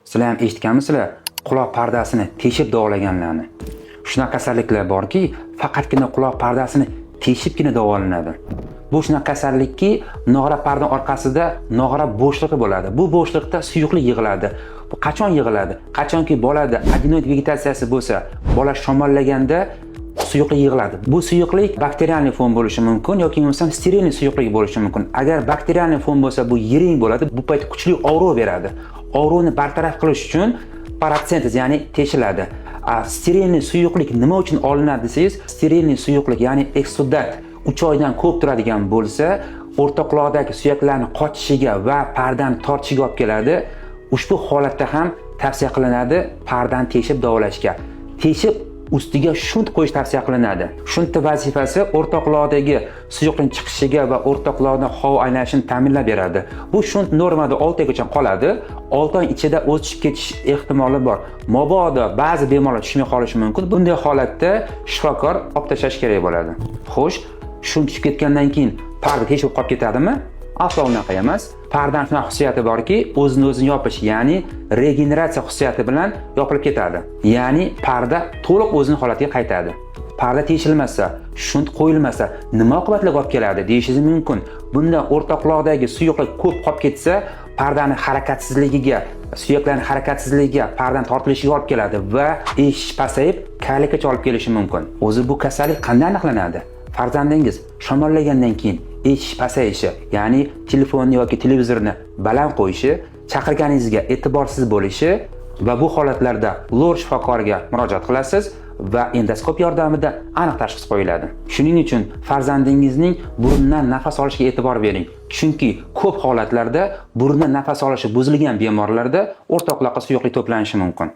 Sizlar ham eshitganmisizlar, quloq pardasini teshib davolaganlarni. Shunaqa kasalliklar borki, faqatgina quloq pardasini teshibgina davolanadi. Bu shunaqa kasallikki, nog'ora parda orqasida nog'ora bo'shlig'i bo'ladi. Bu bo'shliqda suyuqlik yig'iladi. Bu qachon yig'iladi? Qachonki bolada adenoid vegetatsiyasi bo'lsa, bola shamollaganda suyuqlik yig'iladi. Bu suyuqlik bakterialniy fon bo'lishi mumkin yoki bo'lmasam sterilniy suyuqlik bo'lishi mumkin. Agar bakterialniy fon bo'lsa, bu yiring bo'ladi. Bu payt kuchli og'riq beradi. Og'riqni bartaraf qilish uchun paratsentez, ya'ni teshiladi. Sterilniy suyuqlik nima uchun olinadi desangiz, sterilniy suyuqlik, ya'ni eksudat 3 oydan ko'p turadigan bo'lsa, o'rta quloqdagi suyaklarni qochishiga va pardani tortishiga olib keladi. Ushbu holatda ham tavsiya qilinadi pardani teshib davolashga. Teshib ustiga shunt qo'yish tavsiya qilinadi. Shuntning vazifasi o'rta quloqdagi suyuqlik chiqishiga va o'rta quloqda havo aylanishini ta'minlab beradi. Bu shunt normada 6 oygacha qoladi. 6 oy ichida o'z tushib ketish ehtimoli bor. Mabodo ba'zi bemorlar tushmay qolishi mumkin. Bunday holatda shifokor olib tashlash kerak bo'ladi. Xo'sh, shunt tushib ketgandan keyin parda teshib qolib ketadimi? Aslo unaqa emas. Pardaning shunaqa xususiyati borki, o'zini yopish, ya'ni regeneratsiya xususiyati bilan yopilib ketadi. Ya'ni parda to'liq o'zining holatiga qaytadi. Parda teshilmasa, shunt qo'yilmasa, nima oqibatlarga olib keladi deyishingiz mumkin. Bunda o'rta quloqdagi suyuqlik ko'p qolib ketsa, pardaning harakatsizligiga, suyaklarning harakatsizligiga, pardaning tortilishiga olib keladi va eshish pasayib, kaylikka olib kelishi mumkin. O'zi bu kasallik qanday aniqlanadi? Farzandingiz shamollagandan keyin eshish pasayishi, ya'ni telefonni yoki televizorni baland qo'yishi, chaqirganingizga e'tiborsiz bo'lishi va bu holatlarda lor shifokoriga murojaat qilasiz va endoskop yordamida aniq tashxis qo'yiladi. Shuning uchun farzandingizning burundan nafas olishiga e'tibor bering. Chunki ko'p holatlarda burundan nafas olishi buzilgan bemorlarda o'rta quloqqa suyuqlik to'planishi mumkin.